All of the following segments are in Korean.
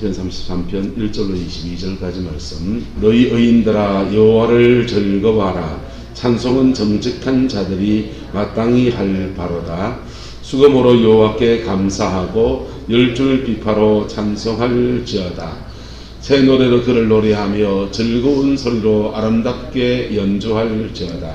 시편 33편 1절로 22절까지 말씀. 너희 의인들아 여호와를 즐거워하라. 찬송은 정직한 자들이 마땅히 할 바로다. 수금으로 여호와께 감사하고 열줄 비파로 찬송할지어다. 새 노래로 그를 노래하며 즐거운 소리로 아름답게 연주할지어다.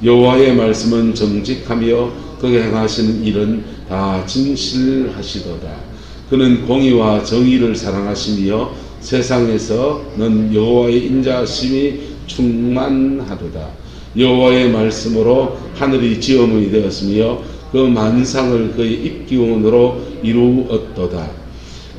여호와의 말씀은 정직하며 그가 행하시는 일은 다 진실하시도다. 그는 공의와 정의를 사랑하시며 세상에서는 여호와의 인자하심이 충만하도다. 여호와의 말씀으로 하늘이 지어문이 되었으며 그 만상을 그의 입기운으로 이루었도다.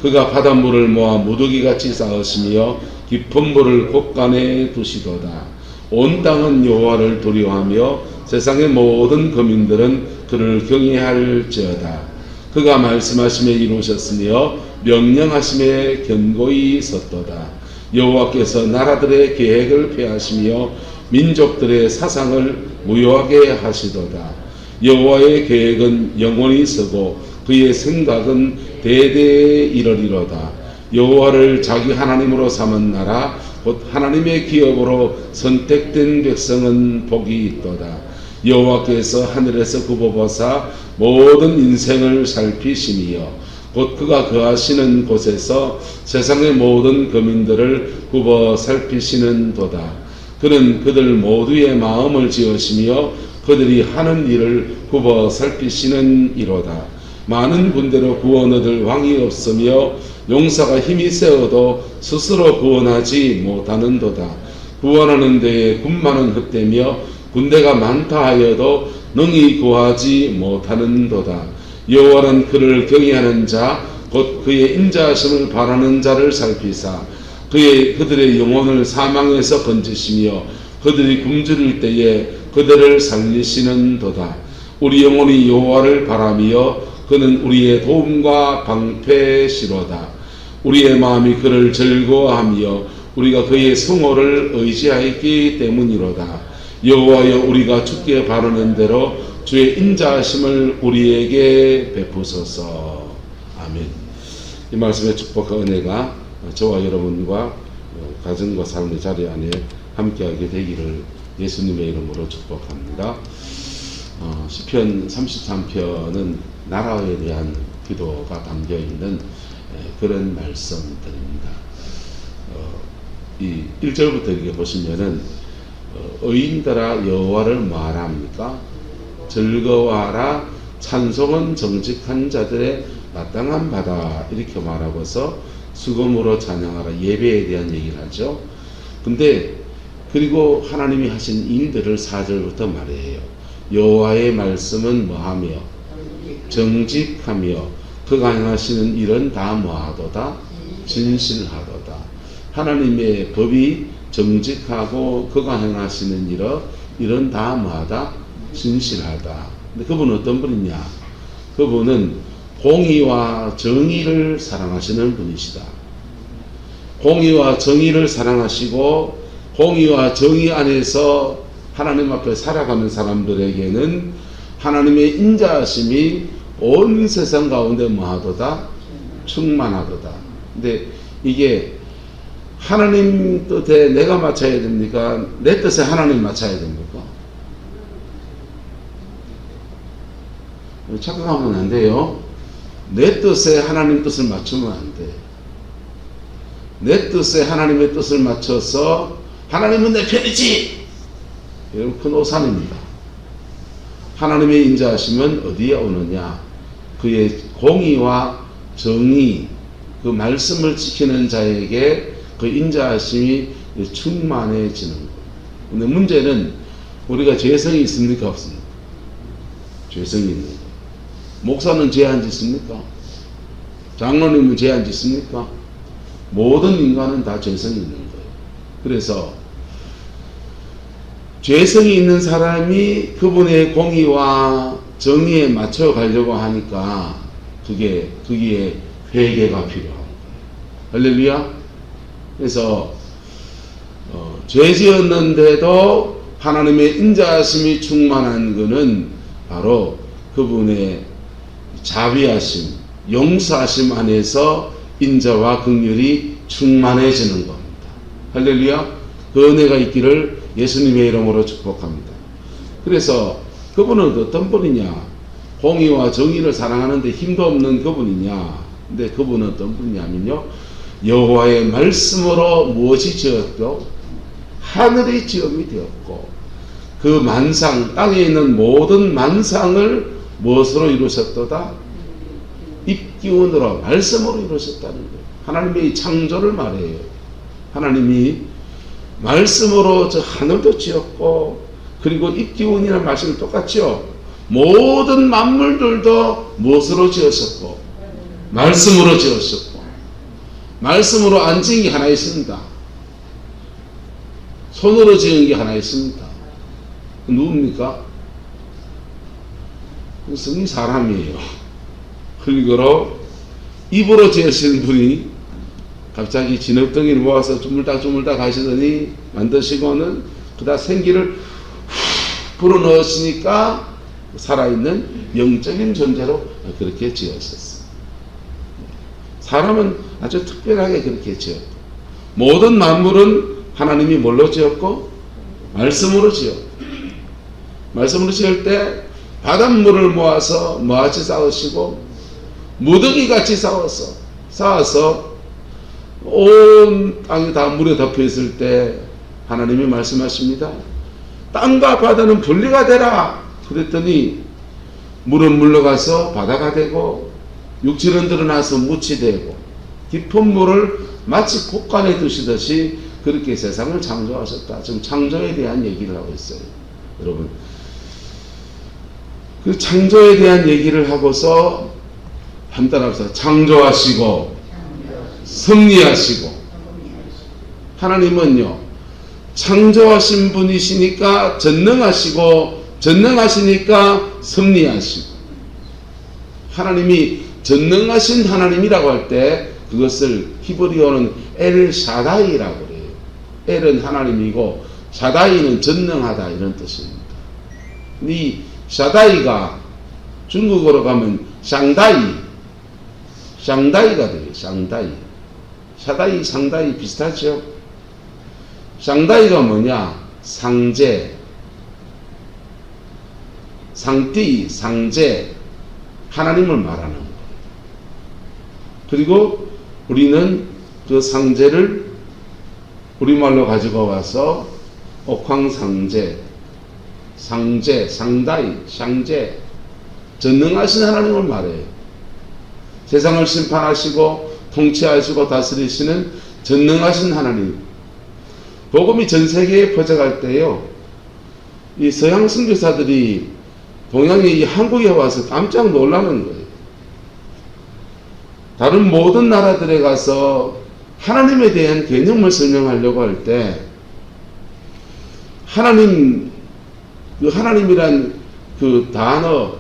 그가 바닷물을 모아 무더기같이 쌓으시며 깊은 물을 곳간에 두시도다. 온 땅은 여호와를 두려워하며 세상의 모든 거민들은 그를 경외할지어다. 그가 말씀하심에 이루셨으며 명령하심에 견고히 섰도다. 여호와께서 나라들의 계획을 폐하시며 민족들의 사상을 무효하게 하시도다. 여호와의 계획은 영원히 서고 그의 생각은 대대에 이르리로다. 여호와를 자기 하나님으로 삼은 나라 곧 하나님의 기업으로 선택된 백성은 복이 있도다. 여호와께서 하늘에서 굽어보사 모든 인생을 살피시며 곧 그가 거하시는 곳에서 세상의 모든 거민들을 굽어 살피시는 도다. 그는 그들 모두의 마음을 지으시며 그들이 하는 일을 굽어 살피시는 이로다. 많은 군대로 구원 얻을 왕이 없으며 용사가 힘이 세어도 스스로 구원하지 못하는 도다. 구원하는 데에 군마는 헛되며 군대가 많다 하여도 능히 구하지 못하는 도다. 여호와는 그를 경외하는 자 곧 그의 인자하심을 바라는 자를 살피사 그들의 영혼을 사망에서 건지시며 그들이 굶주릴 때에 그들을 살리시는 도다. 우리 영혼이 여호와를 바라며 그는 우리의 도움과 방패시로다. 우리의 마음이 그를 즐거워하며 우리가 그의 성호를 의지하였기 때문이로다. 여호와여 우리가 주께 바르는 대로 주의 인자하심을 우리에게 베푸소서. 아멘. 이 말씀의 축복과 은혜가 저와 여러분과 가정과 삶의 자리 안에 함께하게 되기를 예수님의 이름으로 축복합니다. 시편 33편은 나라에 대한 기도가 담겨있는 그런 말씀들입니다. 이 1절부터 이렇게 보시면은 의인들아 여호와를 뭐하라 합니까? 즐거워하라. 찬송은 정직한 자들의 마땅한 바다. 이렇게 말하고서 수금으로 찬양하라. 예배에 대한 얘기를 하죠. 근데 그리고 하나님이 하신 일들을 4절부터 말해요. 여호와의 말씀은 뭐하며 정직하며 그가 행하시는 일은 다 뭐하도다? 진실하도다. 하나님의 법이 정직하고 그가 행하시는 일은 다 뭐하다? 진실하다. 근데 그분은 어떤 분이냐? 그분은 공의와 정의를 사랑하시는 분이시다. 공의와 정의를 사랑하시고 공의와 정의 안에서 하나님 앞에 살아가는 사람들에게는 하나님의 인자하심이 온 세상 가운데 뭐하도다? 충만하도다. 근데 이게 하나님 뜻에 내가 맞춰야 됩니까? 내 뜻에 하나님 맞춰야 됩니까? 착각하면 안 돼요. 내 뜻에 하나님 뜻을 맞추면 안 돼. 내 뜻에 하나님의 뜻을 맞춰서 하나님은 내 편이지! 이런 큰 오산입니다. 하나님의 인자하심은 어디에 오느냐? 그의 공의와 정의, 그 말씀을 지키는 자에게 그 인자하심이 충만해지는 거예요. 근데 문제는 우리가 죄성이 있습니까? 없습니까? 죄성이 있는 거예요. 목사는 죄 안 짓습니까? 장로님은 죄 안 짓습니까? 모든 인간은 다 죄성이 있는 거예요. 그래서 죄성이 있는 사람이 그분의 공의와 정의에 맞춰 가려고 하니까 거기에 회개가 필요한 거예요. 할렐루야. 그래서 죄 지었는데도 하나님의 인자하심이 충만한 것은 바로 그분의 자비하심, 용서하심 안에서 인자와 긍휼이 충만해지는 겁니다. 할렐루야. 그 은혜가 있기를 예수님의 이름으로 축복합니다. 그래서 그분은 어떤 분이냐? 공의와 정의를 사랑하는데 힘도 없는 그분이냐? 근데 그분은 어떤 분이냐면요, 여호와의 말씀으로 무엇이 지었고 하늘이 지음이 되었고, 그 만상, 땅에 있는 모든 만상을 무엇으로 이루셨도다? 입기운으로, 말씀으로 이루셨다는 거예요. 하나님의 창조를 말해요. 하나님이 말씀으로 저 하늘도 지었고, 그리고 입기운이라는 말씀이 똑같죠. 모든 만물들도 무엇으로 지으셨고, 말씀으로 지으셨고, 말씀으로 안 지은 게 하나 있습니다. 손으로 지은 게 하나 있습니다. 누굽니까? 성이 사람이에요. 그리고 입으로 지으신 분이 갑자기 진흙덩이를 모아서 주물딱 하시더니 만드시고는 그다 생기를 불어넣으시니까 살아있는 영적인 존재로 그렇게 지으셨어요. 사람은 아주 특별하게 그렇게 지었고, 모든 만물은 하나님이 뭘로 지었고? 말씀으로 지었고, 말씀으로 지을 때 바닷물을 모아서 뭐같이 쌓으시고 무더기같이 쌓아서 온 땅이 다 물에 덮여 있을 때 하나님이 말씀하십니다. 땅과 바다는 분리가 되라. 그랬더니 물은 물러가서 바다가 되고, 육지는 드러나서 묻이 되고, 깊은 물을 마치 곳간에 두시듯이 그렇게 세상을 창조하셨다. 지금 창조에 대한 얘기를 하고 있어요. 여러분, 그 창조에 대한 얘기를 하고서 한단 앞서 창조하시고 섭리하시고, 하나님은요 창조하신 분이시니까 전능하시고, 전능하시니까 섭리하시고, 하나님이 전능하신 하나님이라고 할 때 그것을 히브리어는 엘 샤다이라고 그래요. 엘은 하나님이고 샤다이는 전능하다, 이런 뜻입니다. 이 샤다이가 중국어로 가면 샹다이가 돼요. 샤다이, 상다이 비슷하죠? 샹다이가 뭐냐? 상제, 상띠, 상제, 하나님을 말하는 거예요. 그리고 우리는 그 상제를 우리말로 가지고 와서 옥황상제, 상제, 상다이, 샹제, 전능하신 하나님을 말해요. 세상을 심판하시고 통치하시고 다스리시는 전능하신 하나님. 복음이 전 세계에 퍼져갈 때요, 이 서양 선교사들이 동양의 이 한국에 와서 깜짝 놀라는 거예요. 다른 모든 나라들에 가서 하나님에 대한 개념을 설명하려고 할 때 하나님, 그 하나님이란 그 단어,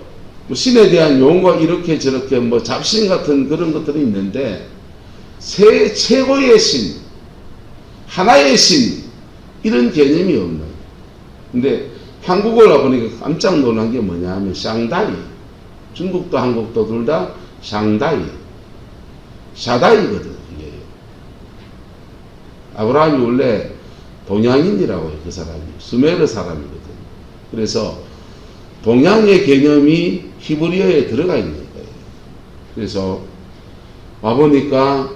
신에 대한 용어가 이렇게 저렇게 뭐 잡신 같은 그런 것들이 있는데, 최고의 신, 하나의 신, 이런 개념이 없는. 근데 한국어를 와보니까 깜짝 놀란 게 뭐냐 하면 샹다이. 중국도 한국도 둘 다 샹다이, 샤다이거든. 이게 아브라함이 원래 동양인이라고 해요. 그 사람이 수메르 사람이거든. 그래서 동양의 개념이 히브리어에 들어가 있는 거예요. 그래서 와보니까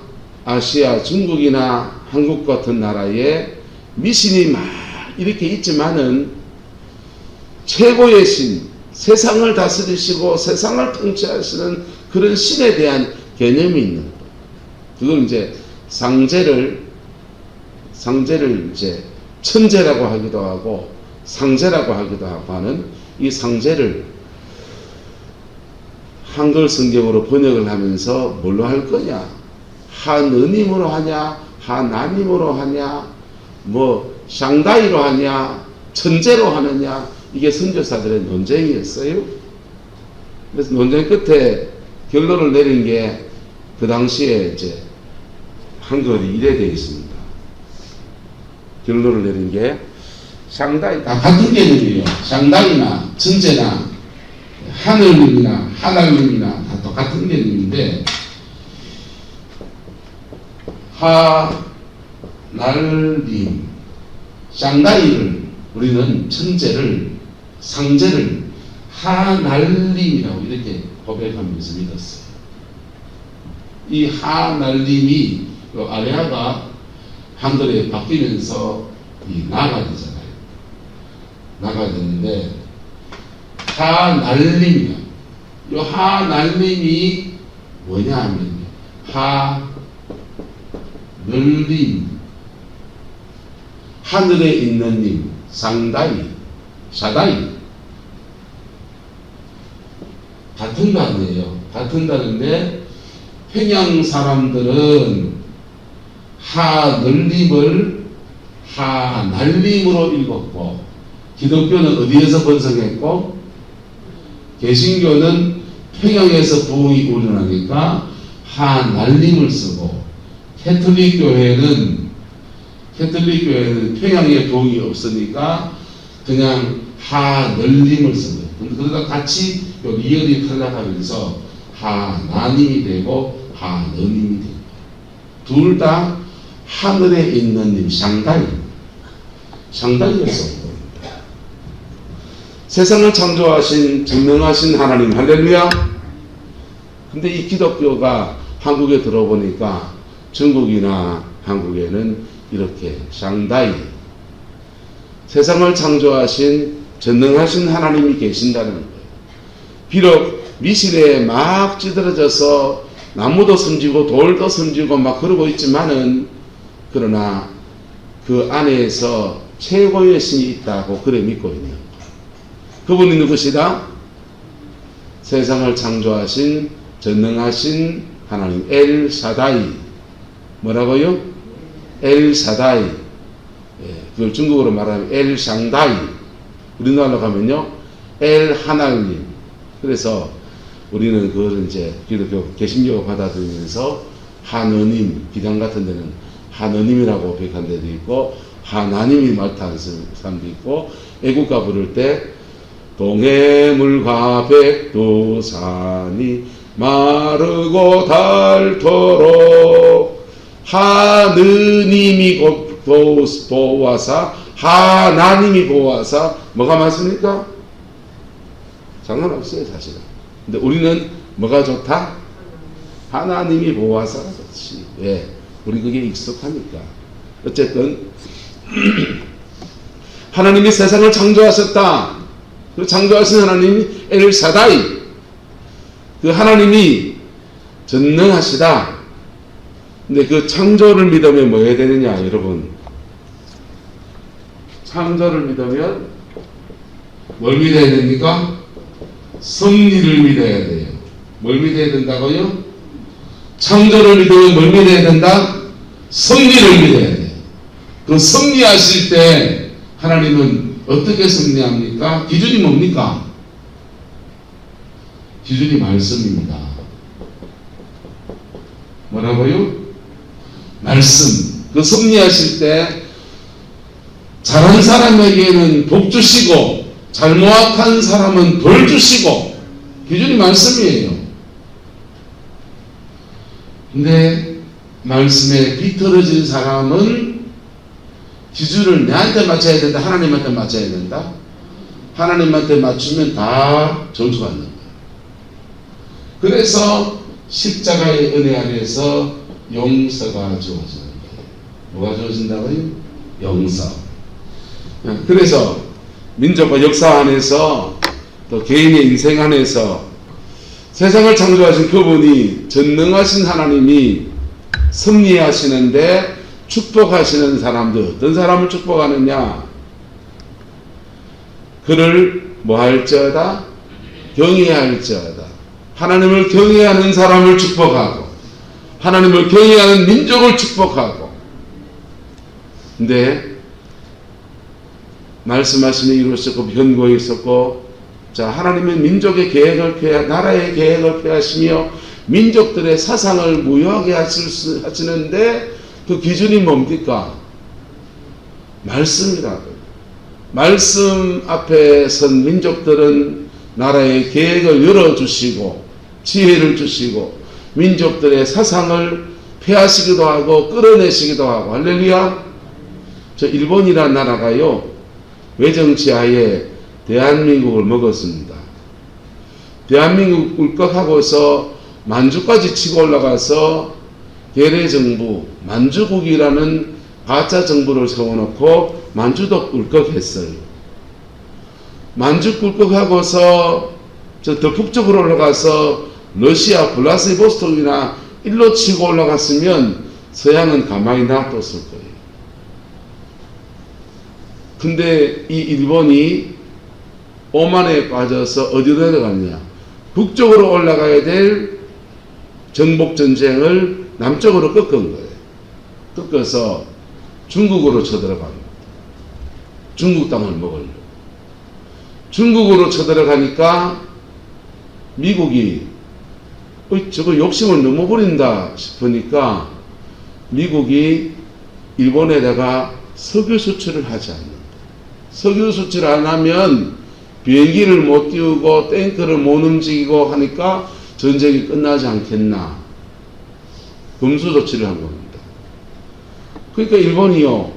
아시아, 중국이나 한국 같은 나라에 미신이 막 이렇게 있지만은 최고의 신, 세상을 다스리시고 세상을 통치하시는 그런 신에 대한 개념이 있는 거예요. 그걸 이제 상제를 이제 천제라고 하기도 하고 상제라고 하기도 하고 하는 이 상제를 한글 성경으로 번역을 하면서 뭘로 할 거냐? 한은임으로 하냐? 한나님으로 하냐? 뭐 샹다이로 하냐? 천제로 하느냐? 이게 선교사들의 논쟁이었어요. 그래서 논쟁 끝에 결론을 내린 게 그 당시에 이제 한글이 이래 되어 있습니다. 결론을 내린 게 샹다이 다 같은 개념이에요. 샹다이나 천제나 하늘님이나 하나님이나 다 똑같은 개념인데, 하날림, 샹가이를 우리는 천재를, 상제를 하날림이라고 이렇게 고백하면서 믿었어요. 이 하날림이 아레아가 한글에 바뀌면서 나가 되잖아요. 나가 되는데 하날림이야. 이 하날림이 뭐냐 하면 하늘림, 하늘에 있는 님, 상다이, 샤다이, 같은 단어예요. 같은 단어인데 평양 사람들은 하늘림을 하날림으로 읽었고, 기독교는 어디에서 번성했고, 개신교는 평양에서 부흥이 우러나니까 하날림을 쓰고, 캐톨릭 교회는 평양에 부흥이 없으니까 그냥 하늘림을 쓰고, 그러다 같이 리얼이 탈락하면서 하나님이 되고 하느님이 되고, 둘 다 하늘에 있는 님, 샹다이였어. 세상을 창조하신 전능하신 하나님, 할렐루야. 근데 이 기독교가 한국에 들어보니까 중국이나 한국에는 이렇게 샹다이, 세상을 창조하신 전능하신 하나님이 계신다는 거예요. 비록 미실에 막 찌들어져서 나무도 숨지고 돌도 숨지고 막 그러고 있지만은, 그러나 그 안에서 최고의 신이 있다고 그래 믿고 있는 거예요. 그분이 누구시다? 세상을 창조하신 전능하신 하나님, 엘샤다이. 뭐라고요? 엘샤다이. 그걸 중국어로 말하면 엘샹다이. 우리나라로 가면요, 엘하날림. 그래서 우리는 그걸 이제 기독교 개신교가 받아들이면서 하느님, 기장 같은 데는 하느님이라고 고백한 데도 있고, 하나님이 말타는 사람도 있고, 애국가 부를 때 동해물과 백두산이 마르고 닳도록 하느님이 보아사, 하나님이 보아사. 뭐가 맞습니까? 상관없어요, 사실은. 근데 우리는 뭐가 좋다? 하나님이 보아서 좋지. 왜? 우리 그게 익숙하니까. 어쨌든 하나님이 세상을 창조하셨다. 그 창조하신 하나님이 엘샤다이, 그 하나님이 전능하시다. 근데 그 창조를 믿으면 뭐 해야 되느냐, 여러분? 창조를 믿으면 뭘 믿어야 됩니까? 섭리를 믿어야 돼요. 뭘 믿어야 된다고요? 창조를 믿으면 뭘 믿어야 된다? 섭리를 믿어야 돼요. 그 섭리하실 때 하나님은 어떻게 섭리합니까? 기준이 뭡니까? 기준이 말씀입니다. 뭐라고요? 말씀. 그 섭리하실 때 잘한 사람에게는 복 주시고 잘못한 사람은 벌 주시고, 기준이 말씀이에요. 근데 말씀에 비틀어진 사람은 기준을 내한테 맞춰야 된다, 하나님한테 맞춰야 된다. 하나님한테 맞추면 다 저주받는 거예요. 그래서 십자가의 은혜 안에서 용서가 주어지는 거예요. 뭐가 주어진다고요? 용서. 그래서 민족과 역사 안에서 또 개인의 인생 안에서 세상을 창조하신 그분이, 전능하신 하나님이 섭리하시는데 축복하시는 사람들, 어떤 사람을 축복하느냐? 그를 뭐 할지어다? 경외할지어다. 하나님을 경외하는 사람을 축복하고, 하나님을 경외하는 민족을 축복하고. 근데 말씀하심이 이루어졌고 변고에 있었고, 자, 하나님은 민족의 계획을 나라의 계획을 폐하시며 민족들의 사상을 무효하게 하시는데, 그 기준이 뭡니까? 말씀이라고. 말씀 앞에 선 민족들은 나라의 계획을 열어주시고 지혜를 주시고 민족들의 사상을 패하시기도 하고 끌어내시기도 하고. 할렐루야. 저 일본이라는 나라가요, 외정치하에 대한민국을 먹었습니다. 대한민국 울컥하고서 만주까지 치고 올라가서 괴뢰정부, 만주국이라는 가짜 정부를 세워놓고 만주도 울컥했어요. 만주 꿀꺽하고서 저 더 북쪽으로 올라가서 러시아 블라디보스톡이나 일로 치고 올라갔으면 서양은 가만히 놔뒀을 거예요. 근데 이 일본이 오만에 빠져서 어디로 내려갔냐? 북쪽으로 올라가야 될 정복전쟁을 남쪽으로 꺾은 거예요. 꺾어서 중국으로 쳐들어갑니다. 중국 땅을 먹으려고. 중국으로 쳐들어가니까 미국이 저거 욕심을 너무 부린다 싶으니까 미국이 일본에다가 석유 수출을 하지 않는다. 석유 수출 안 하면 비행기를 못 띄우고 탱크를 못 움직이고 하니까 전쟁이 끝나지 않겠나. 금수 조치를 한 겁니다. 그러니까 일본이요,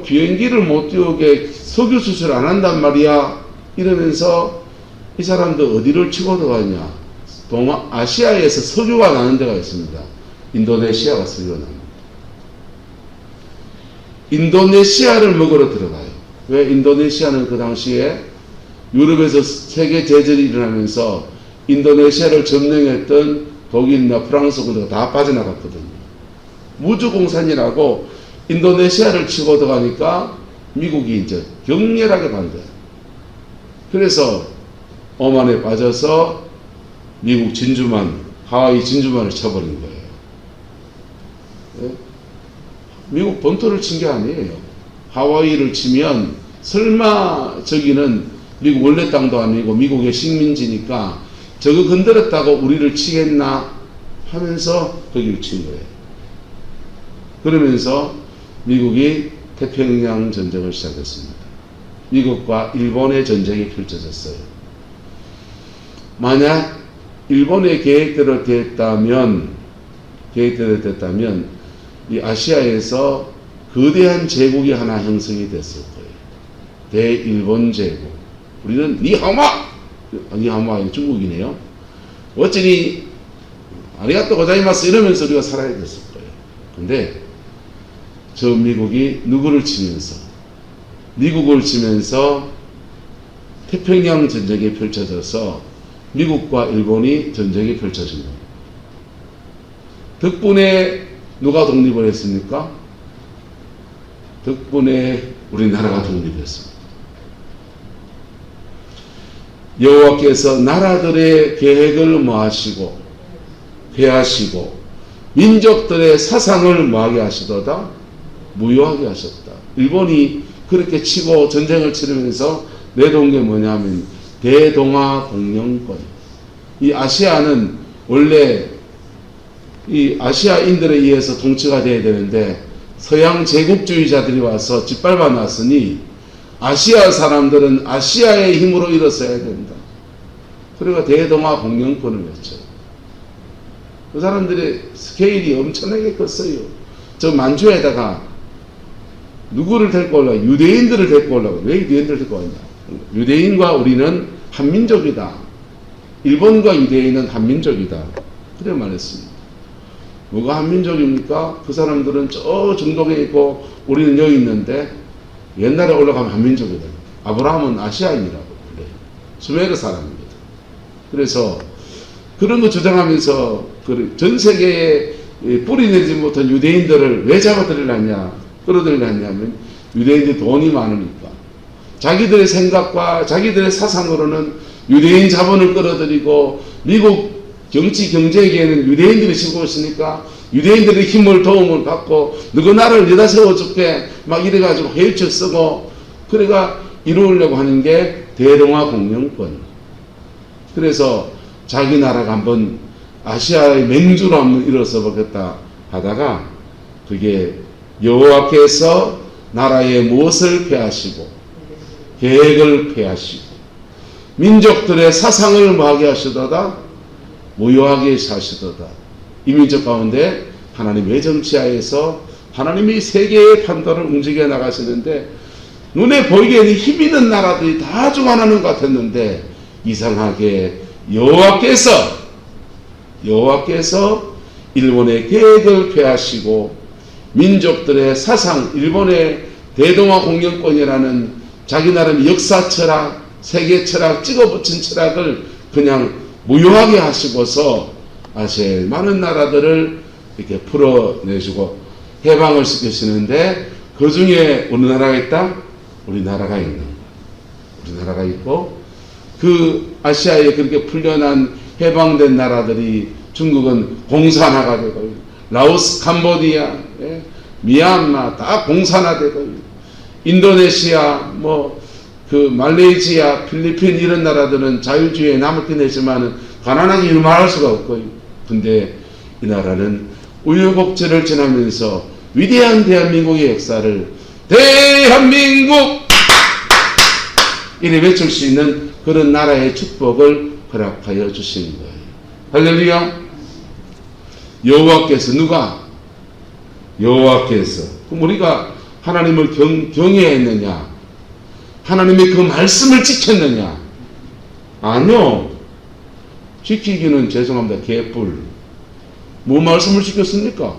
비행기를 못 띄우게 석유 수출 안 한단 말이야 이러면서 이 사람들 어디를 치고 들어가냐? 아시아에서 석유가 나는 데가 있습니다. 인도네시아가 석유가 납니다. 인도네시아를 먹으러 들어가요. 왜? 인도네시아는 그 당시에 유럽에서 세계 대전이 일어나면서 인도네시아를 점령했던 독일이나 프랑스 군대가 다 빠져나갔거든요. 무주공산이라고 인도네시아를 치고 들어가니까 미국이 이제 격렬하게 반대해요. 그래서 오만에 빠져서 미국 진주만, 하와이 진주만을 쳐버린 거예요. 네? 미국 본토를 친 게 아니에요. 하와이를 치면 설마 저기는 미국 원래 땅도 아니고 미국의 식민지니까 저거 건드렸다고 우리를 치겠나 하면서 거기를 친 거예요. 그러면서 미국이 태평양 전쟁을 시작했습니다. 미국과 일본의 전쟁이 펼쳐졌어요. 만약 일본의 계획대로 됐다면 이 아시아에서 거대한 제국이 하나 형성이 됐을 거예요. 대일본 제국. 우리는 니하마! 니하마 중국이네요. 어쩌니 아리가또 고자이마스 이러면서 우리가 살아야 됐을 거예요. 근데 저 미국이 누구를 치면서, 미국을 치면서 태평양 전쟁이 펼쳐져서 미국과 일본이 전쟁이 펼쳐진 겁니다. 덕분에 누가 독립을 했습니까? 덕분에 우리나라가 독립했습니다. 여호와께서 나라들의 계획을 뭐하시고 폐하시고 민족들의 사상을 뭐하게 하시도다? 무효하게 하셨다. 일본이 그렇게 치고 전쟁을 치르면서 내놓은 게 뭐냐면 대동아 공영권. 이 아시아는 원래 이 아시아인들에 의해서 통치가 돼야 되는데 서양 제국주의자들이 와서 짓밟아 놨으니 아시아 사람들은 아시아의 힘으로 일어서야 된다. 그래가 대동아 공영권을 외쳐요. 그 사람들의 스케일이 엄청나게 컸어요. 저 만주에다가 누구를 데리고 올라? 유대인들을 데리고 올라고. 왜 유대인들을 데리고 왔냐? 유대인과 우리는 한민족이다. 일본과 유대인은 한민족이다. 그래 말했습니다. 뭐가 한민족입니까? 그 사람들은 저 중동에 있고 우리는 여기 있는데 옛날에 올라가면 한민족이다. 아브라함은 아시아인이라고 그래요. 수메르 사람입니다. 그래서 그런 거 주장하면서 전 세계에 뿌리내지 못한 유대인들을 왜 잡아들이려냐, 끌어들이려냐면 유대인들이 돈이 많으니까. 자기들의 생각과 자기들의 사상으로는 유대인 자본을 끌어들이고 미국 정치 경제계에는 유대인들이 지고 있으니까 유대인들의 힘을 도움을 받고 너가 나를 여다 세워줄게 막 이래가지고 회유책 쓰고 그래가 이루려고 하는 게 대동아 공영권. 그래서 자기 나라가 한번 아시아의 맹주로 한번 일어서 보겠다 하다가 그게 여호와께서 나라의 무엇을 폐하시고 계획을 폐하시고 민족들의 사상을 뭐하게 하시도다? 무효하게 하시도다. 이 민족 가운데 하나님의 정치하에서 하나님이 세계의 판도를 움직여 나가시는데 눈에 보이기에는 힘 있는 나라들이 다 중환하는 것 같았는데 이상하게 여호와께서 일본의 계획을 폐하시고 민족들의 사상, 일본의 대동아 공영권이라는 자기 나름 역사 철학, 세계 철학, 찍어붙인 철학을 그냥 무효하게 하시고서 아시아의 많은 나라들을 이렇게 풀어내주고 해방을 시키시는데 그 중에 우리나라가 있다? 우리나라가 있는 거예요. 우리나라가 있고 그 아시아에 그렇게 풀려난 해방된 나라들이 중국은 공산화가 되고 라오스, 캄보디아, 미얀마 다 공산화되고 인도네시아, 그 말레이시아, 필리핀 이런 나라들은 자유주의에 남았긴 했지만 가난하게 일말할 수가 없고 근데 이 나라는 우여곡절을 지나면서 위대한 대한민국의 역사를 대한민국 이래 외칠 수 있는 그런 나라의 축복을 허락하여 주신 거예요. 할렐루야. 여호와께서 누가? 여호와께서. 그럼 우리가 하나님을 경외했느냐? 하나님의 그 말씀을 지켰느냐? 아니요. 지키기는 죄송합니다. 개뿔. 뭐 말씀을 지켰습니까?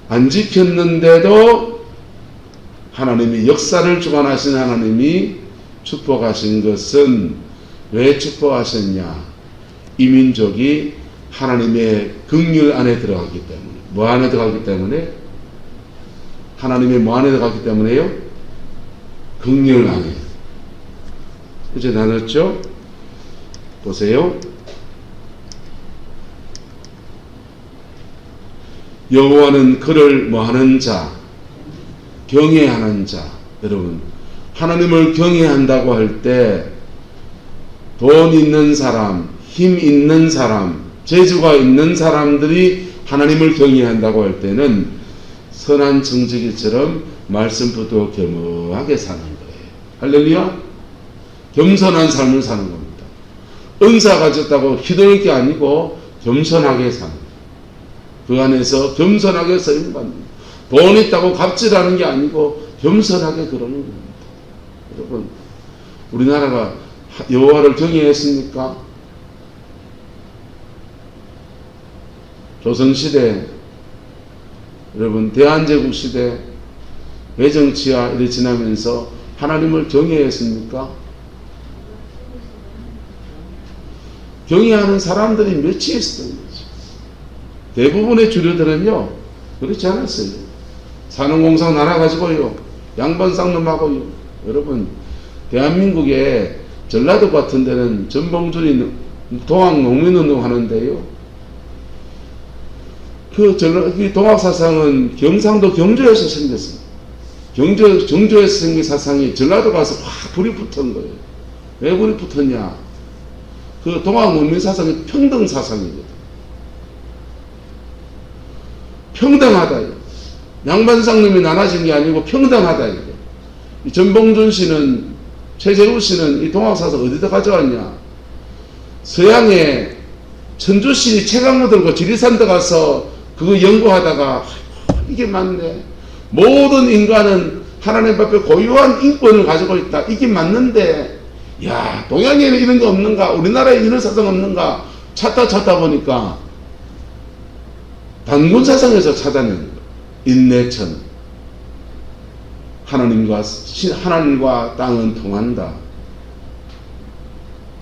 안 지켰는데도 하나님이 역사를 주관하신 하나님이 축복하신 것은 왜 축복하셨냐? 이 민족이 하나님의 긍휼 안에 들어갔기 때문에. 뭐 안에 들어갔기 때문에? 하나님의 뭐 안에 들어갔기 때문에요? 긍휼 안에. 이제 나눴죠? 보세요. 여호와는 그를 뭐하는 자, 경외하는 자. 여러분, 하나님을 경외한다고 할 때 돈 있는 사람, 힘 있는 사람, 재주가 있는 사람들이 하나님을 경외한다고 할 때는 선한 청지기처럼 말씀부터 겸허하게 사는 거예요. 할렐루야. 겸손한 삶을 사는 겁니다. 은사 가졌다고 희도일 게 아니고 겸손하게 사는 거예요. 그 안에서 겸손하게 쓰임 받는. 돈 있다고 갑질하는 게 아니고 겸손하게 그러는 겁니다. 여러분, 우리나라가 여호와를 경외했습니까? 조선시대, 여러분 대한제국 시대 외정치하 이래 지나면서 하나님을 경외했습니까? 경외하는 사람들이 몇이 있었던 거죠. 대부분의 주류들은요 그렇지 않았어요. 산업공상 날아가지고요 양반 쌍놈하고요. 여러분 대한민국에 전라도 같은 데는 전봉준이 동학농민운동 하는데요. 그 동학사상은 경상도 경주에서 생겼습니다. 경주에서 생긴 사상이 전라도 가서 확 불이 붙은 거예요. 왜 불이 붙었냐? 그 동학농민 사상이 평등 사상이거든. 평등하다. 양반상놈이 나눠진 게 아니고 평등하다. 이 전봉준 씨는, 최재우 씨는 이 동학사상 어디다 가져왔냐? 서양의 천주씨 책학무 들고 지리산 들어가서 그거 연구하다가 이게 맞네. 모든 인간은 하나님 앞에 고유한 인권을 가지고 있다. 이게 맞는데 야 동양에는 이런 거 없는가? 우리나라에 이런 사상 없는가? 찾다 보니까 단군 사상에서 찾아낸 거예요. 인내천. 하나님과 땅은 통한다.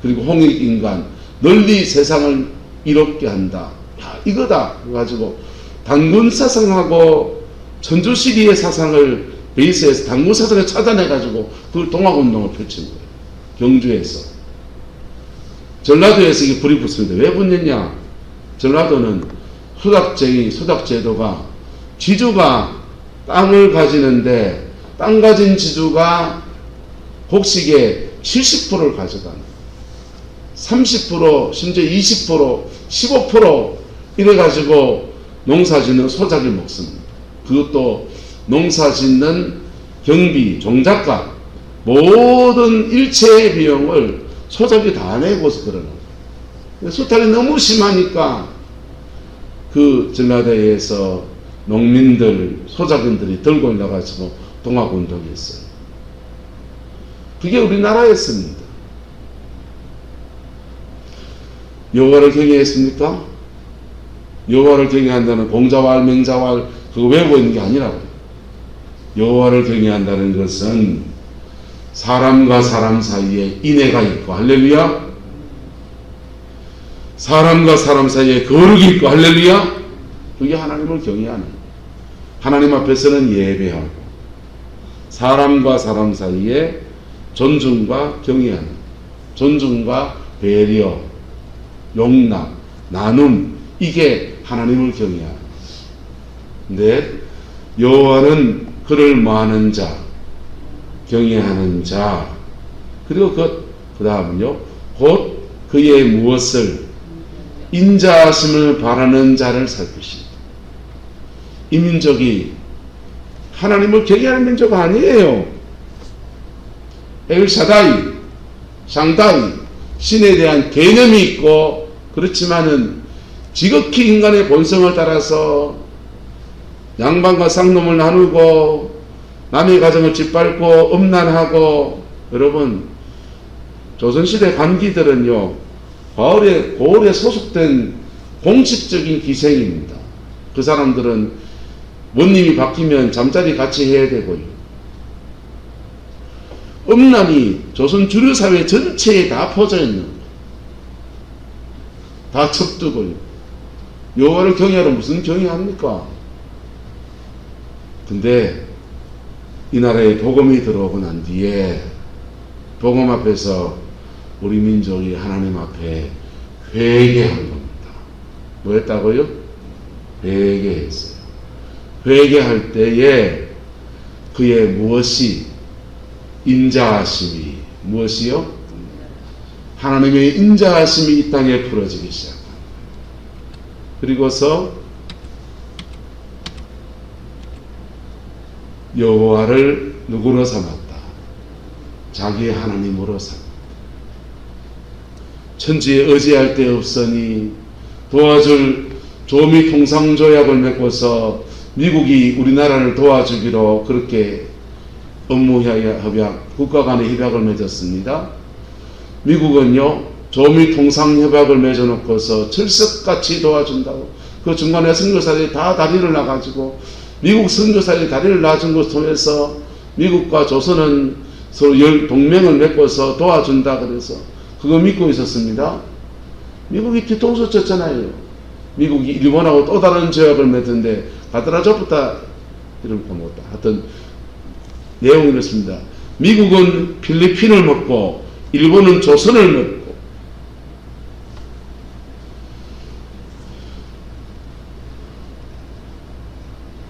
그리고 홍익인간 널리 세상을 이롭게 한다. 야, 이거다. 그래가지고 단군 사상하고 천주시기의 사상을 베이스에서 단군 사상을 찾아내가지고 그걸 동학운동을 펼친 거예요. 경주에서. 전라도에서 이게 불이 붙습니다. 왜 붙느냐? 전라도는 소닥제도가 지주가 땅을 가지는데 땅 가진 지주가 곡식의 70%를 가져간다. 30% 심지어 20% 15% 이래가지고 농사짓는 소작이 먹습니다. 그것도 농사짓는 경비, 종잣값 모든 일체의 비용을 소작이 다 내고서 그러는 거예요. 수탈이 너무 심하니까 그 전라도에서 농민들, 소작인들이 들고 올라가지고 동학운동이 있어요. 그게 우리나라였습니다. 여호와를 경외했습니까? 여호와를 경외한다는 공자왈, 맹자왈 그거 외우고 있는 게 아니라고요. 여호와를 경외한다는 것은 사람과 사람 사이에 인애가 있고, 할렐루야. 사람과 사람 사이에 거룩이 있고, 할렐루야. 그게 하나님을 경외하는, 하나님 앞에서는 예배하고 사람과 사람 사이에 존중과 경외하는, 존중과 배려, 용납, 나눔, 이게 하나님을 경외하는. 근데 여호와는 그를 뭐하는 자, 경외하는 자, 그리고 그 다음은요, 곧 그의 무엇을 인자하심을 바라는 자를 살피십니다. 이 민족이 하나님을 경외하는 민족 아니에요. 엘샤다이, 샹다이, 신에 대한 개념이 있고, 그렇지만은 지극히 인간의 본성을 따라서 양반과 쌍놈을 나누고 남의 가정을 짓밟고 음란하고, 여러분 조선시대 관기들은요 고을에 소속된 공식적인 기생입니다. 그 사람들은 원님이 바뀌면 잠자리 같이 해야 되고요. 음란이 조선 주류사회 전체에 다 퍼져 있는 거예요. 다 척두고요. 여호와를 경외하러 무슨 경외합니까? 근데 이 나라에 복음이 들어오고 난 뒤에 복음 앞에서 우리 민족이 하나님 앞에 회개한 겁니다. 뭐 했다고요? 회개했어요. 회개할 때에 그의 무엇이 인자하심이, 무엇이요? 하나님의 인자하심이 이 땅에 풀어지기 시작합니다. 그리고서 여호와를 누구로 삼았다? 자기의 하나님으로 삼았다. 천지에 의지할 데 없으니 도와줄 조미 통상 조약을 맺고서 미국이 우리나라를 도와주기로 그렇게 업무 협약, 국가 간의 협약을 맺었습니다. 미국은요 조미 통상 협약을 맺어놓고서 철석같이 도와준다고, 그 중간에 선교사들이 다 다리를 놔가지고, 미국 선교사들이 다리를 놔준 것을 통해서 미국과 조선은 서로 동맹을 맺고서 도와준다 그래서 그거 믿고 있었습니다. 미국이 뒤통수 쳤잖아요. 미국이 일본하고 또 다른 조약을 맺었는데 가드라조프타 이름 까먹었다. 하여튼 내용이 이렇습니다. 미국은 필리핀을 먹고 일본은 조선을 먹고,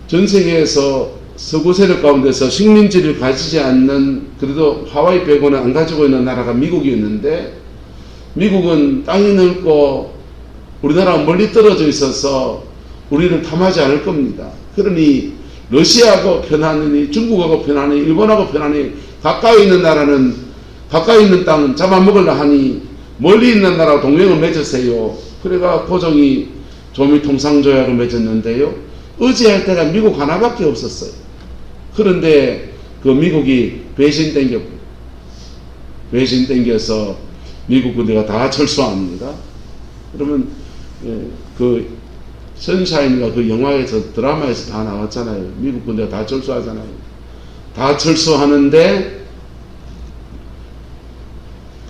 전 세계에서 서구 세력 가운데서 식민지를 가지지 않는, 그래도 하와이 빼고는 안 가지고 있는 나라가 미국이었는데, 미국은 땅이 넓고 우리나라가 멀리 떨어져 있어서 우리를 탐하지 않을 겁니다. 그러니 러시아하고 편하니, 중국하고 편하니, 일본하고 편하니, 가까이 있는 나라는, 가까이 있는 땅은 잡아먹으려 하니 멀리 있는 나라와 동맹을 맺으세요. 그래가 고종이 조미통상조약을 맺었는데요, 의지할 때가 미국 하나밖에 없었어요. 그런데 그 미국이 배신 땡겨서 미국 군대가 다 철수합니다. 그러면 그 선샤인과 그 영화에서, 드라마에서 다 나왔잖아요. 미국 군대가 다 철수하잖아요. 다 철수하는데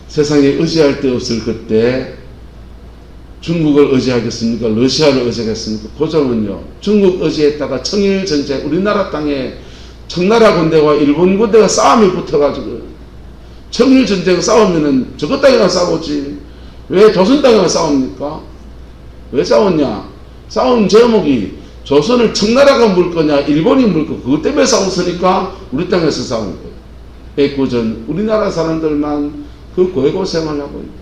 세상에 의지할 데 없을 그때 중국을 의지하겠습니까? 러시아를 의지하겠습니까? 고종은요 중국 의지했다가 청일전쟁, 우리나라 땅에 청나라 군대와 일본 군대가 싸움이 붙어가지고, 청일전쟁 싸우면은 저것 땅에만 싸우지 왜 조선 땅에만 싸웁니까? 왜 싸웠냐? 싸운 제목이 조선을 청나라가 물 거냐 일본이 물 거, 그것 때문에 싸웠으니까 우리 땅에서 싸운 거예요. 애꿎은 우리나라 사람들만 그 고해고생을 하고 있고,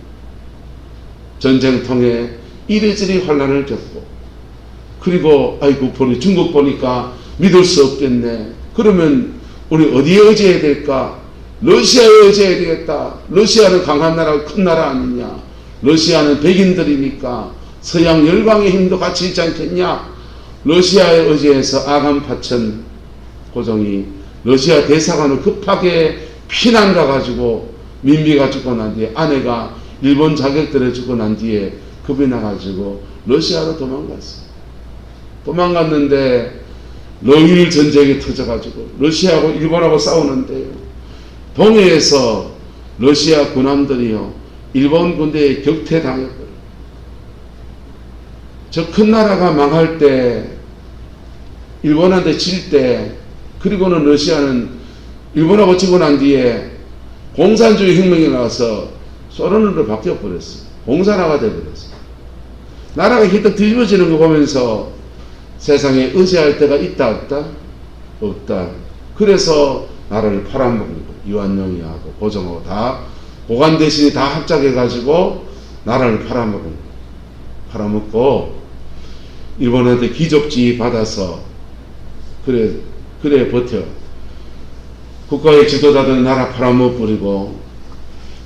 전쟁통에 이리저리 환란을 겪고, 그리고 아이고 보니 중국 보니까 믿을 수 없겠네. 그러면 우리 어디에 의지해야 될까? 러시아에 의지해야 되겠다. 러시아는 강한 나라, 큰 나라 아니냐. 러시아는 백인들이니까 서양 열강의 힘도 같이 있지 않겠냐. 러시아에 의지해서 아간 파천 고종이 러시아 대사관을 급하게 피난 가가지고 민비가 죽고 난 뒤에 아내가 일본 자객들에 죽고 난 뒤에 급이 나가지고 러시아로 도망갔어요. 도망갔는데 러일 전쟁이 터져가지고 러시아하고 일본하고 싸우는데요. 동해에서 러시아 군함들이요 일본 군대에 격퇴당했거든요. 저 큰 나라가 망할 때 일본한테 질 때 그리고는 러시아는 일본하고 지고 난 뒤에 공산주의 혁명이 나와서 소련으로 바뀌어버렸어요. 공산화가 되어버렸어요. 나라가 휘떡 뒤집어지는 거 보면서 세상에 의지할 데가 있다 없다? 없다. 그래서 나라를 팔아먹고 이완용이하고 고종하고 다 고관 대신이 다 합작해가지고 나라를 팔아먹고 일본한테 귀족지 받아서 그래 버텨. 국가의 지도자들은 나라 팔아먹어버리고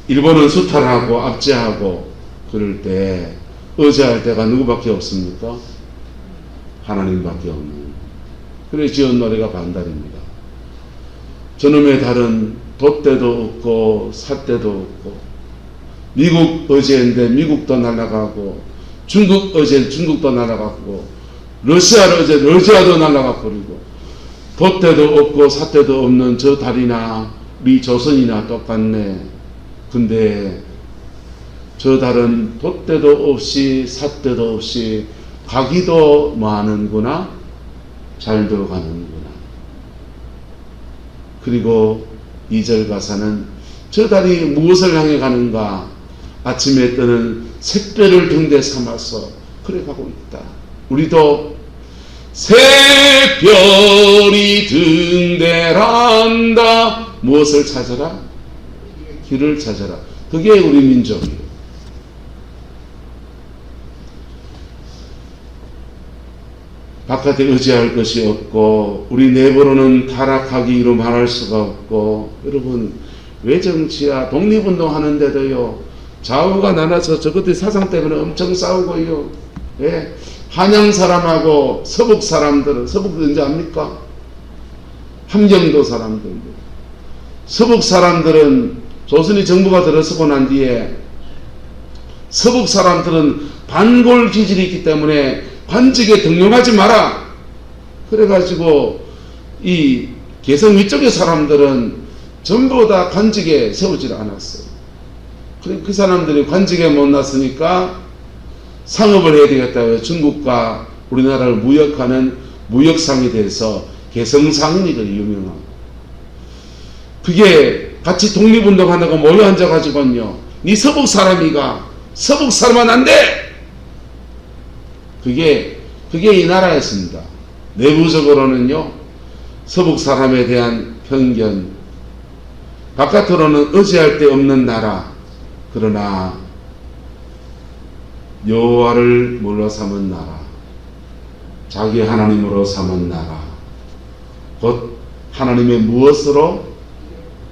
일본은 수탈하고 압제하고 그럴 때 의지할 데가 누구밖에 없습니까? 하나님밖에 없는. 그래 지은 노래가 반달입니다. 저놈의 달은 돛대도 없고 삿대도 없고 미국 의지했는데 미국도 날아가고 중국 의지했는데 중국도 날아가고 러시아를 의지했는데 러시아도 날아가 버리고 돛대도 없고 삿대도 없는 저 달이나 우리 조선이나 똑같네. 근데 저 달은 돛대도 없이 삿대도 없이 가기도 많은구나 잘도 가는구나. 그리고 2절 가사는 저 달이 무엇을 향해 가는가. 아침에 뜨는 새별을 등대 삼아서 그래 가고 있다. 우리도 새별이 등대란다. 무엇을 찾아라? 길을 찾아라. 그게 우리 민족이에요. 바깥에 의지할 것이 없고 우리 내부로는 타락하기로 말할 수가 없고. 여러분 왜 정치야? 독립운동 하는데도요 좌우가 나눠서 저것들 사상 때문에 엄청 싸우고요. 예? 한양 사람하고 서북 사람들은 서북 언제 압니까? 함경도 사람들. 서북 사람들은 조선이 정부가 들어서고 난 뒤에 서북 사람들은 반골 기질이 있기 때문에 관직에 등용하지 마라. 그래가지고 이 개성 위쪽의 사람들은 전부 다 관직에 세우질 않았어요. 그 사람들이 관직에 못 났으니까 상업을 해야 되겠다고 중국과 우리나라를 무역하는 무역상이 돼서 개성상인이들 유명하고. 그게 같이 독립운동한다고 모여 앉아가지고요 니 서북 사람이가 서북 사람은 안 돼. 그게 이 나라였습니다. 내부적으로는요 서북 사람에 대한 편견, 바깥으로는 의지할 데 없는 나라. 그러나 여호와를 뭘로 삼은 나라, 자기 하나님으로 삼은 나라, 곧 하나님의 무엇으로?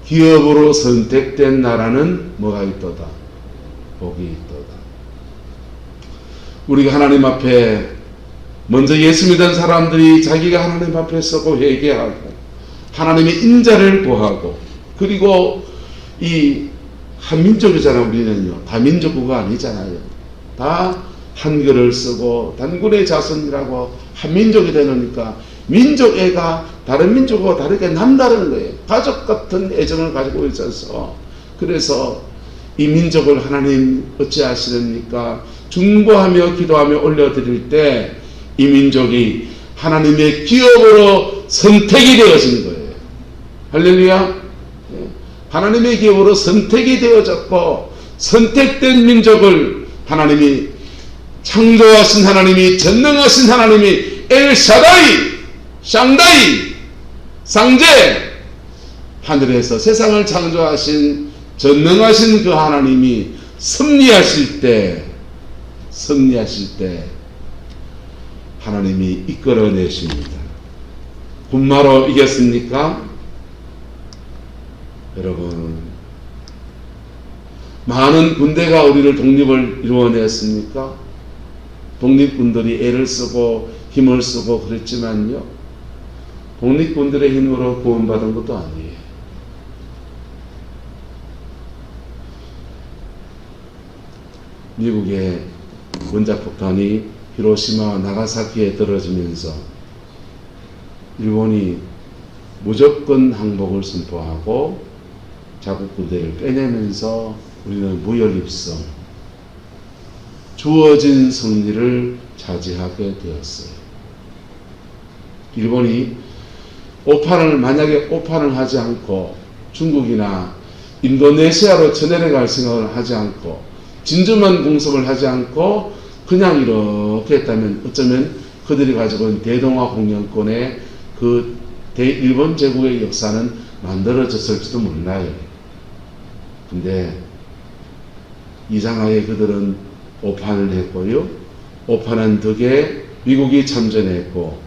기업으로 선택된 나라는 뭐가 있도다? 복이 있도다. 우리가 하나님 앞에 먼저 예수 믿은 사람들이 자기가 하나님 앞에 서고 회개하고 하나님의 인자를 구하고 그리고 이 한민족이잖아. 우리는요 다민족구가 아니잖아요. 다 한글을 쓰고 단군의 자손이라고 한민족이 되니까 민족애가 다른 민족하고 다르게 남다른 거예요. 가족 같은 애정을 가지고 있어서. 그래서 이 민족을 하나님 어찌하시렵니까? 중보하며 기도하며 올려드릴 때 이 민족이 하나님의 기업으로 선택이 되어진 거예요. 할렐루야. 하나님의 기업으로 선택이 되어졌고 선택된 민족을 하나님이 창조하신 하나님이 전능하신 하나님이 엘샤다이 샹다이 상제 하늘에서 세상을 창조하신 전능하신 그 하나님이 섭리하실 때 하나님이 이끌어내십니다. 군마로 이겼습니까? 여러분 많은 군대가 우리를 독립을 이루어냈습니까? 독립군들이 애를 쓰고 힘을 쓰고 그랬지만요, 독립군들의 힘으로 구원받은 것도 아니에요. 미국의 원자폭탄이 히로시마와 나가사키에 떨어지면서 일본이 무조건 항복을 선포하고 자국 부대를 빼내면서 우리는 무혈입성, 주어진 승리를 차지하게 되었어요. 일본이 만약에 오판을 하지 않고 중국이나 인도네시아로 쳐내려갈 생각을 하지 않고 진주만 공습을 하지 않고 그냥 이렇게 했다면 어쩌면 그들이 가지고 있는 대동아 공영권의 그 일본 제국의 역사는 만들어졌을지도 몰라요. 근데 이상하게 그들은 오판을 했고요. 오판한 덕에 미국이 참전했고,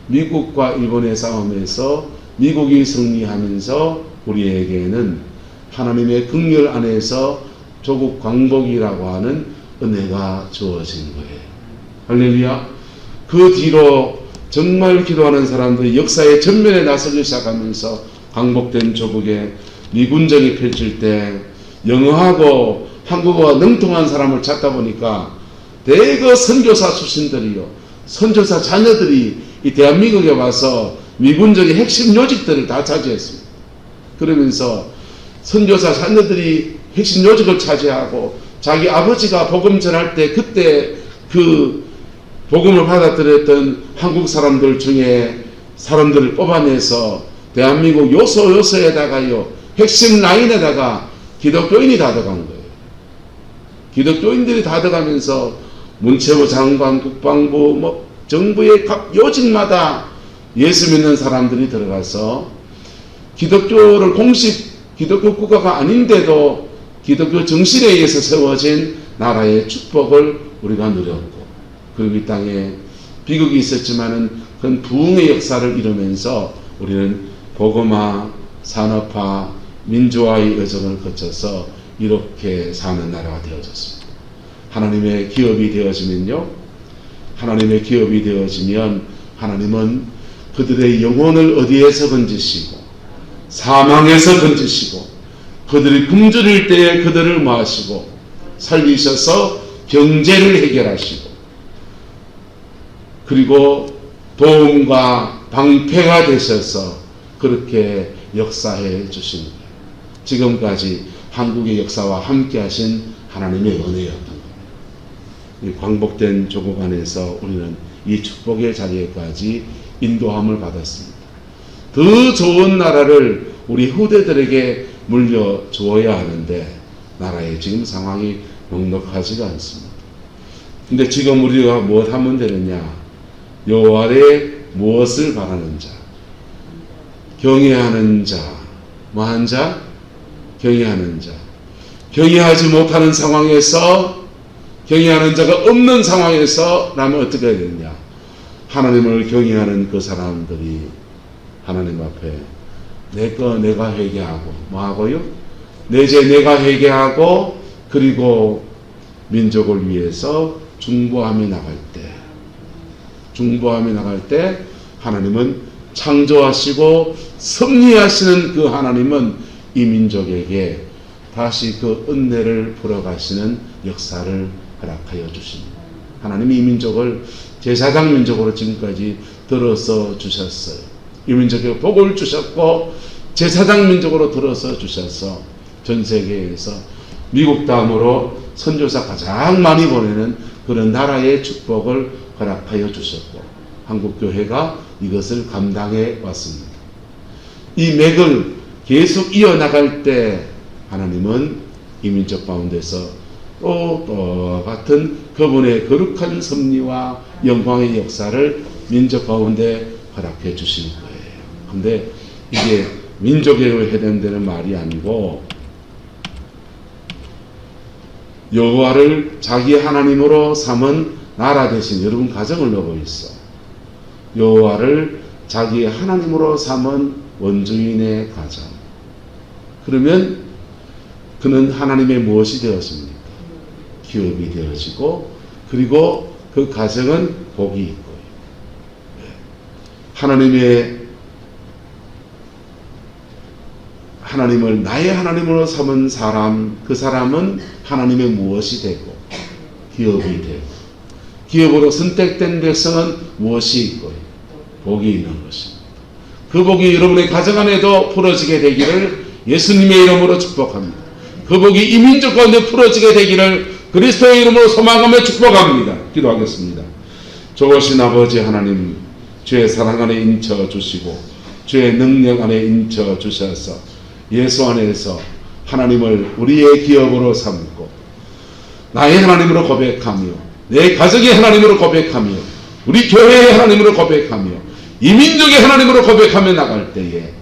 미국과 일본의 싸움에서 미국이 승리하면서 우리에게는 하나님의 긍휼 안에서 조국 광복이라고 하는 은혜가 주어진 거예요. 할렐루야. 그 뒤로 정말 기도하는 사람들이 역사의 전면에 나서기 시작하면서 광복된 조국에 미군정이 펼칠 때 영어하고 한국어가 능통한 사람을 찾다 보니까 대거 선교사 출신들이요, 선교사 자녀들이 이 대한민국에 와서 미군정의 핵심 요직들을 다 차지했습니다. 그러면서 선교사 자녀들이 핵심 요직을 차지하고 자기 아버지가 복음 전할 때 그때 그 복음을 받아들였던 한국 사람들 중에 사람들을 뽑아내서 대한민국 요소에다가요, 핵심 라인에다가 기독교인이 다 들어간 거예요. 기독교인들이 다 들어가면서 문체부 장관, 국방부, 정부의 각 요직마다 예수 믿는 사람들이 들어가서 기독교를 공식 기독교 국가가 아닌데도 기독교 정신에 의해서 세워진 나라의 축복을 우리가 누렸고, 그리고 이 땅에 비극이 있었지만은 그런 부흥의 역사를 이루면서 우리는 복음화, 산업화, 민주화의 여정을 거쳐서 이렇게 사는 나라가 되어졌습니다. 하나님의 기업이 되어지면요, 하나님의 기업이 되어지면 하나님은 그들의 영혼을 어디에서 건지시고 사망에서 건지시고 그들이 굶주릴 때에 그들을 모아시고 살리셔서 경제를 해결하시고 그리고 도움과 방패가 되셔서 그렇게 역사해 주신 거예요. 지금까지 한국의 역사와 함께 하신 하나님의 은혜였던 겁니다. 이 광복된 조국 안에서 우리는 이 축복의 자리에까지 인도함을 받았습니다. 더 좋은 나라를 우리 후대들에게 물려주어야 하는데 나라의 지금 상황이 넉넉하지가 않습니다. 근데 지금 우리가 무엇 하면 되느냐? 여호와 아래 무엇을 바라는 자, 경외하는 자, 뭐한 자? 경외하는 자. 경외하지 못하는 상황에서, 경외하는 자가 없는 상황에서 라면 어떻게 해야 되느냐? 하나님을 경외하는 그 사람들이 하나님 앞에 내 거 내가 회개하고 뭐하고요? 내 죄 내가 회개하고 그리고 민족을 위해서 중보하며 나갈 때 하나님은 창조하시고 섭리하시는 그 하나님은 이 민족에게 다시 그 은혜를 풀어가시는 역사를 허락하여 주십니다. 하나님이 이 민족을 제사장 민족으로 지금까지 들어서 주셨어요. 이 민족에 복을 주셨고 제사장 민족으로 들어서 주셔서 전 세계에서 미국 다음으로 선교사 가장 많이 보내는 그런 나라의 축복을 허락하여 주셨고 한국교회가 이것을 감당해 왔습니다. 이 맥을 계속 이어나갈 때 하나님은 이 민족 가운데서 또 같은 그분의 거룩한 섭리와 영광의 역사를 민족 가운데 허락해 주실 거예요. 근데 이게 민족에 해당되는 말이 아니고 여호와를 자기 하나님으로 삼은 나라 대신 여러분 가정을 넣고 있어. 여호와를 자기 하나님으로 삼은 원주인의 가정. 그러면 그는 하나님의 무엇이 되었습니까? 기업이 되어지고, 그리고 그 가정은 복이 있고, 하나님을 나의 하나님으로 삼은 사람, 그 사람은 하나님의 무엇이 되고 기업이 되고, 기업으로 선택된 백성은 무엇이 있고 복이 있는 것입니다. 그 복이 여러분의 가정 안에도 풀어지게 되기를 예수님의 이름으로 축복합니다. 그 복이 이민족 가운데 풀어지게 되기를 그리스도의 이름으로 소망하며 축복합니다. 기도하겠습니다. 좋으신 아버지 하나님, 주의 사랑 안에 인쳐 주시고 주의 능력 안에 인쳐 주셔서 예수 안에서 하나님을 우리의 기업으로 삼고 나의 하나님으로 고백하며 내 가정의 하나님으로 고백하며 우리 교회의 하나님으로 고백하며 이민족의 하나님으로 고백하며 나갈 때에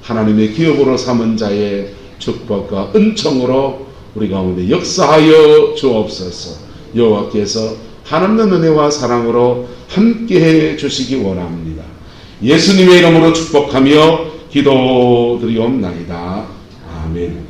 하나님의 기업으로 삼은 자의 축복과 은총으로 우리 가운데 역사하여 주옵소서. 여호와께서 하나님의 은혜와 사랑으로 함께해 주시기 원합니다. 예수님의 이름으로 축복하며 기도드리옵나이다. 아멘.